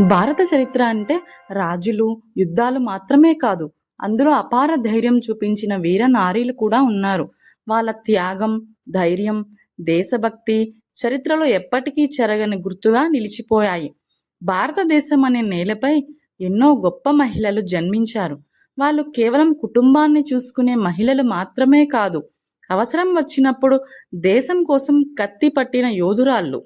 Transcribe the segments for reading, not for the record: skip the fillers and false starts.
భారత చరిత్ర అంటే రాజులు, యుద్ధాలు మాత్రమే కాదు. అందులో అపార ధైర్యం చూపించిన వీర నారీలు కూడా ఉన్నారు. వాళ్ళ త్యాగం, ధైర్యం, దేశభక్తి చరిత్రలో ఎప్పటికీ చెరగని గుర్తుగా నిలిచిపోయాయి. భారతదేశం అనే నేలపై ఎన్నో గొప్ప మహిళలు జన్మించారు. వాళ్ళు కేవలం కుటుంబాన్ని చూసుకునే మహిళలు మాత్రమే కాదు, అవసరం వచ్చినప్పుడు దేశం కోసం కత్తి పట్టిన యోధురాళ్ళు.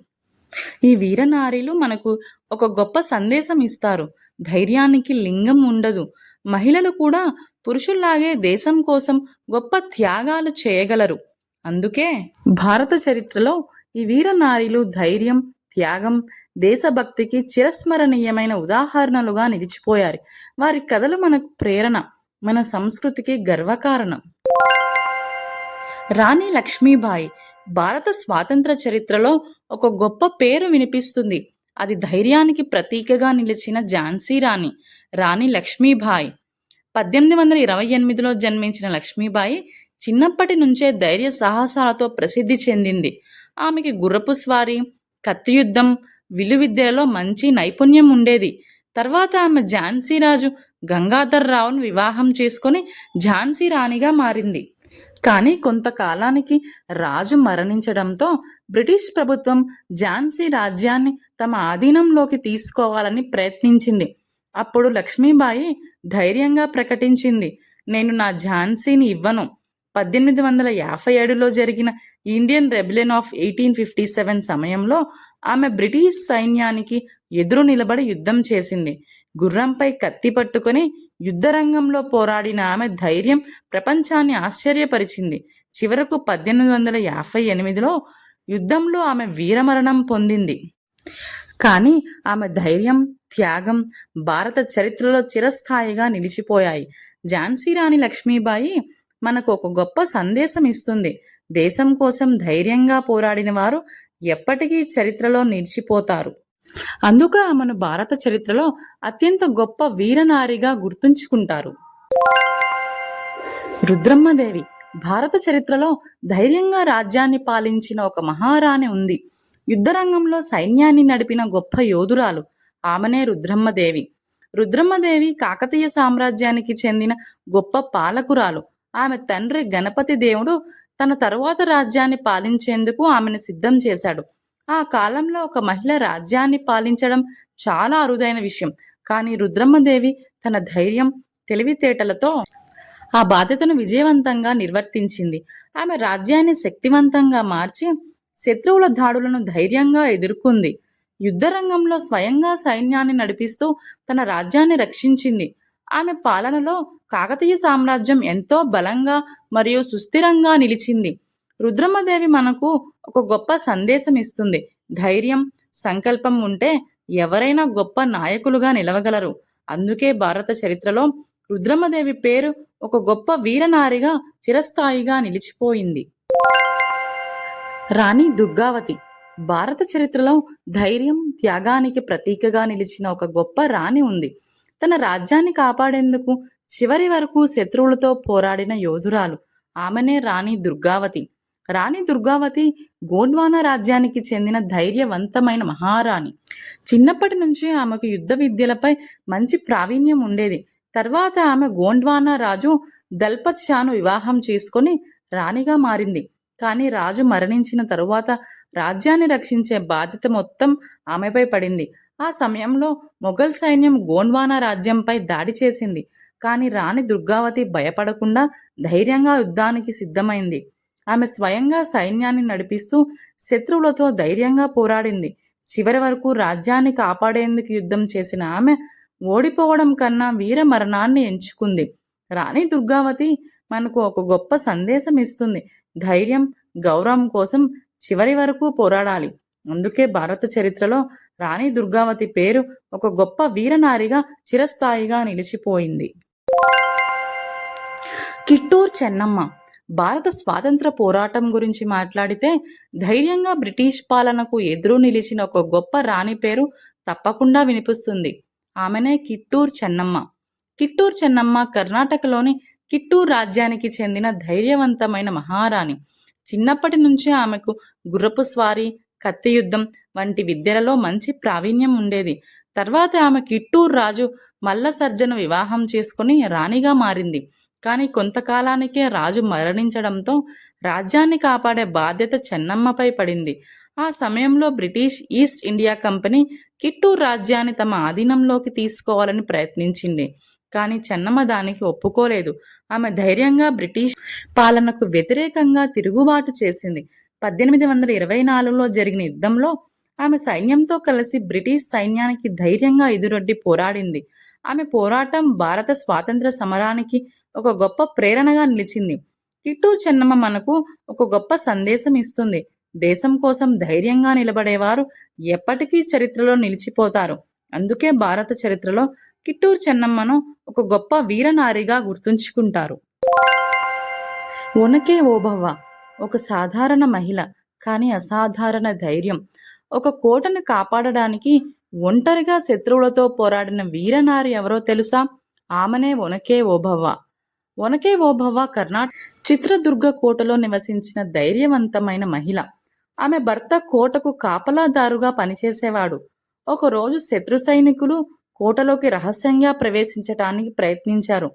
ఈ వీరనారీలు మనకు ఒక గొప్ప సందేశం ఇస్తారు. ధైర్యానికి లింగం ఉండదు. మహిళలు కూడా పురుషుల్లాగే దేశం కోసం గొప్ప త్యాగాలు చేయగలరు. అందుకే భారత చరిత్రలో ఈ వీరనారీలు ధైర్యం, త్యాగం, దేశభక్తికి చిరస్మరణీయమైన ఉదాహరణలుగా నిలిచిపోయారు. వారి కథలు మనకు ప్రేరణ, మన సంస్కృతికి గర్వకారణం. రాణి లక్ష్మీబాయి భారత స్వాతంత్ర చరిత్రలో ఒక గొప్ప పేరు వినిపిస్తుంది. అది ధైర్యానికి ప్రతీకగా నిలిచిన ఝాన్సీ రాణి, రాణి లక్ష్మీబాయి. 1828లో జన్మించిన లక్ష్మీబాయి చిన్నప్పటి నుంచే ధైర్య సాహసాలతో ప్రసిద్ధి చెందింది. ఆమెకి గుర్రపు స్వారీ, కత్తి యుద్ధం, విలువిద్యలో మంచి నైపుణ్యం ఉండేది. తర్వాత ఆమె ఝాన్సీ రాజు గంగాధర్ రావును వివాహం చేసుకొని ఝాన్సీ రాణిగా మారింది. కానీ కొంతకాలానికి రాజు మరణించడంతో బ్రిటిష్ ప్రభుత్వం ఝాన్సీ రాజ్యాన్ని తమ ఆధీనంలోకి తీసుకోవాలని ప్రయత్నించింది. అప్పుడు లక్ష్మీబాయి ధైర్యంగా ప్రకటించింది, నేను నా ఝాన్సీని ఇవ్వను. 1857లో జరిగిన ఇండియన్ రెబెలియన్ ఆఫ్ 1857 సమయంలో ఆమె బ్రిటిష్ సైన్యానికి ఎదురు నిలబడి యుద్ధం చేసింది. గుర్రంపై కత్తి పట్టుకొని యుద్ధరంగంలో పోరాడిన ఆమె ధైర్యం ప్రపంచాన్ని ఆశ్చర్యపరిచింది. చివరకు 1858లో యుద్ధంలో ఆమె వీరమరణం పొందింది. కానీ ఆమె ధైర్యం, త్యాగం భారత చరిత్రలో చిరస్థాయిగా నిలిచిపోయాయి. ఝాన్సీ రాణి లక్ష్మీబాయి మనకు ఒక గొప్ప సందేశం ఇస్తుంది. దేశం కోసం ధైర్యంగా పోరాడిన వారు ఎప్పటికీ చరిత్రలో నిలిచిపోతారు. అందుకే ఆమెను భారత చరిత్రలో అత్యంత గొప్ప వీరనారిగా గుర్తుంచుకుంటారు. రుద్రమ్మదేవి భారత చరిత్రలో ధైర్యంగా రాజ్యాన్ని పాలించిన ఒక మహారాణి ఉంది. యుద్ధరంగంలో సైన్యాన్ని నడిపిన గొప్ప యోధురాలు. ఆమెనే రుద్రమ్మదేవి. రుద్రమ్మదేవి కాకతీయ సామ్రాజ్యానికి చెందిన గొప్ప పాలకురాలు. ఆమె తండ్రి గణపతి దేవుడు తన తరువాత రాజ్యాన్ని పాలించేందుకు ఆమెను సిద్ధం చేశాడు. ఆ కాలంలో ఒక మహిళ రాజ్యాన్ని పాలించడం చాలా అరుదైన విషయం. కానీ రుద్రమ్మదేవి తన ధైర్యం, తెలివితేటలతో ఆ బాధ్యతను విజయవంతంగా నిర్వర్తించింది. ఆమె రాజ్యాన్ని శక్తివంతంగా మార్చి శత్రువుల దాడులను ధైర్యంగా ఎదుర్కొంది. యుద్ధరంగంలో స్వయంగా సైన్యాన్ని నడిపిస్తూ తన రాజ్యాన్ని రక్షించింది. ఆమె పాలనలో కాకతీయ సామ్రాజ్యం ఎంతో బలంగా మరియు సుస్థిరంగా నిలిచింది. రుద్రమ్మదేవి మనకు ఒక గొప్ప సందేశం ఇస్తుంది. ధైర్యం, సంకల్పం ఉంటే ఎవరైనా గొప్ప నాయకులుగా నిలవగలరు. అందుకే భారత చరిత్రలో రుద్రమ్మదేవి పేరు ఒక గొప్ప వీరనారిగా చిరస్థాయిగా నిలిచిపోయింది. రాణి దుర్గావతి భారత చరిత్రలో ధైర్యం, త్యాగానికి ప్రతీకగా నిలిచిన ఒక గొప్ప రాణి ఉంది. తన రాజ్యాన్ని కాపాడేందుకు చివరి వరకు శత్రువులతో పోరాడిన యోధురాలు. ఆమెనే రాణి దుర్గావతి. రాణి దుర్గావతి గోండ్వానా రాజ్యానికి చెందిన ధైర్యవంతమైన మహారాణి. చిన్నప్పటి నుంచి ఆమెకు యుద్ధ విద్యలపై మంచి ప్రావీణ్యం ఉండేది. తర్వాత ఆమె గోండ్వానా రాజు దల్పత్ షాను వివాహం చేసుకొని రాణిగా మారింది. కానీ రాజు మరణించిన తరువాత రాజ్యాన్ని రక్షించే బాధ్యత మొత్తం ఆమెపై పడింది. ఆ సమయంలో మొఘల్ సైన్యం గోండ్వానా రాజ్యంపై దాడి చేసింది. కానీ రాణి దుర్గావతి భయపడకుండా ధైర్యంగా యుద్ధానికి సిద్ధమైంది. ఆమె స్వయంగా సైన్యాన్ని నడిపిస్తూ శత్రువులతో ధైర్యంగా పోరాడింది. చివరి వరకు రాజ్యాన్ని కాపాడేందుకు యుద్ధం చేసిన ఆమె ఓడిపోవడం కన్నా వీర మరణాన్ని ఎంచుకుంది. రాణి దుర్గావతి మనకు ఒక గొప్ప సందేశం ఇస్తుంది. ధైర్యం, గౌరవం కోసం చివరి వరకు పోరాడాలి. అందుకే భారత చరిత్రలో రాణి దుర్గావతి పేరు ఒక గొప్ప వీరనారిగా చిరస్థాయిగా నిలిచిపోయింది. కిట్టూర్ చెన్నమ్మ భారత స్వాతంత్ర పోరాటం గురించి మాట్లాడితే ధైర్యంగా బ్రిటిష్ పాలనకు ఎదురు నిలిచిన ఒక గొప్ప రాణి పేరు తప్పకుండా వినిపిస్తుంది. ఆమెనే కిట్టూర్ చెన్నమ్మ. కిట్టూర్ చెన్నమ్మ కర్ణాటకలోని కిట్టూర్ రాజ్యానికి చెందిన ధైర్యవంతమైన మహారాణి. చిన్నప్పటి నుంచే ఆమెకు గుర్రపు స్వారీ, కత్తి యుద్ధం వంటి విద్యలలో మంచి ప్రావీణ్యం ఉండేది. తర్వాత ఆమె కిట్టూరు రాజు మల్లసర్జను వివాహం చేసుకుని రాణిగా మారింది. కానీ కొంతకాలానికే రాజు మరణించడంతో రాజ్యాన్ని కాపాడే బాధ్యత చెన్నమ్మపై పడింది. ఆ సమయంలో British east India company Kittur రాజ్యాన్ని తమ ఆధీనంలోకి తీసుకోవాలని ప్రయత్నించింది. కానీ చెన్నమ్మ దానికి ఒప్పుకోలేదు. ఆమె ధైర్యంగా బ్రిటిష్ పాలనకు వ్యతిరేకంగా తిరుగుబాటు చేసింది. 1824లో జరిగిన యుద్ధంలో ఆమె సైన్యంతో కలిసి బ్రిటిష్ సైన్యానికి ధైర్యంగా ఎదురొడ్డి పోరాడింది. ఆమె పోరాటం భారత స్వాతంత్ర సమరానికి ఒక గొప్ప ప్రేరణగా నిలిచింది. కిట్టూరు చెన్నమ్మ మనకు ఒక గొప్ప సందేశం ఇస్తుంది. దేశం కోసం ధైర్యంగా నిలబడేవారు ఎప్పటికీ చరిత్రలో నిలిచిపోతారు. అందుకే భారత చరిత్రలో కిట్టూరు చెన్నమ్మను ఒక గొప్ప వీరనారిగా గుర్తుంచుకుంటారు. ఒనకే ఓబవ్వ ఒక సాధారణ మహిళ, కానీ అసాధారణ ధైర్యం. ఒక కోటను కాపాడడానికి ఒంటరిగా శత్రువులతో పోరాడిన వీరనారి ఎవరో తెలుసా? ఆమెనే ఒనకే ఓబవ్వ. ఒనకే ఓబవ్వ కర్ణాటక చిత్రదుర్గ కోటలో నివసించిన ధైర్యవంతమైన మహిళ. ఆమె భర్త కోటకు కాపలాదారుగా పనిచేసేవాడు. ఒకరోజు శత్రు సైనికులు కోటలోకి రహస్యంగా ప్రవేశించటానికి ప్రయత్నించారు.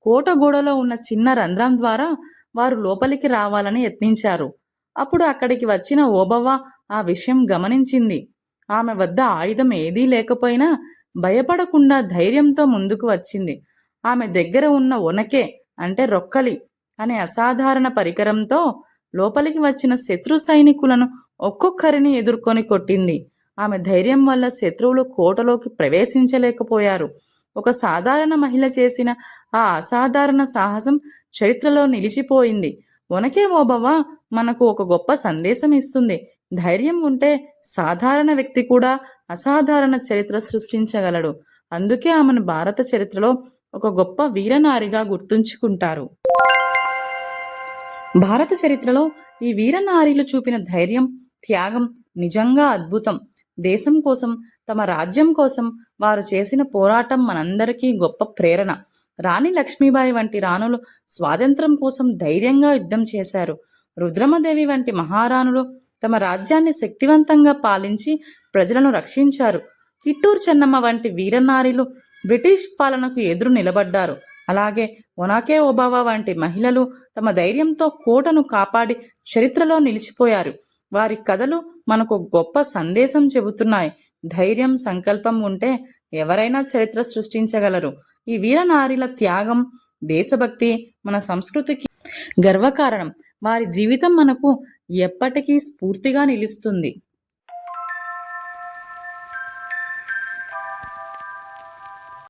కోట గోడలో ఉన్న చిన్న రంధ్రం ద్వారా వారు లోపలికి రావాలని యత్నించారు. అప్పుడు అక్కడికి వచ్చిన ఓబవ్వ ఆ విషయం గమనించింది. ఆమె వద్ద ఆయుధం ఏదీ లేకపోయినా భయపడకుండా ధైర్యంతో ముందుకు వచ్చింది. ఆమె దగ్గర ఉన్న ఒనకే అంటే రొక్కలి అనే అసాధారణ పరికరంతో లోపలికి వచ్చిన శత్రు సైనికులను ఒక్కొక్కరిని ఎదుర్కొని కొట్టింది. ఆమె ధైర్యం వల్ల శత్రువులు కోటలోకి ప్రవేశించలేకపోయారు. ఒక సాధారణ మహిళ చేసిన ఆ అసాధారణ సాహసం చరిత్రలో నిలిచిపోయింది. ఒనకే ఓబవ్వ మనకు ఒక గొప్ప సందేశం ఇస్తుంది. ధైర్యం ఉంటే సాధారణ వ్యక్తి కూడా అసాధారణ చరిత్ర సృష్టించగలడు. అందుకే ఆమెను భారత చరిత్రలో ఒక గొప్ప వీరనారిగా గుర్తుంచుకుంటారు. భారత చరిత్రలో ఈ వీరనారీలు చూపిన ధైర్యం, త్యాగం నిజంగా అద్భుతం. దేశం కోసం, తమ రాజ్యం కోసం వారు చేసిన పోరాటం మనందరికీ గొప్ప ప్రేరణ. రాణి లక్ష్మీబాయి వంటి రాణులు స్వాతంత్రం కోసం ధైర్యంగా యుద్ధం చేశారు. రుద్రమదేవి వంటి మహారాణులు తమ రాజ్యాన్ని శక్తివంతంగా పాలించి ప్రజలను రక్షించారు. కిట్టూరు చెన్నమ్మ వంటి వీరనారీలు బ్రిటిష్ పాలనకు ఎదురు నిలబడ్డారు. అలాగే ఒనకే ఓబవ్వ వంటి మహిళలు తమ ధైర్యంతో కోటను కాపాడి చరిత్రలో నిలిచిపోయారు. వారి కథలు మనకు గొప్ప సందేశం చెబుతున్నాయి. ధైర్యం, సంకల్పం ఉంటే ఎవరైనా చరిత్ర సృష్టించగలరు. ఈ వీరనారీల త్యాగం, దేశభక్తి మన సంస్కృతికి గర్వకారణం. వారి జీవితం మనకు ఎప్పటికీ స్ఫూర్తిగా నిలుస్తుంది.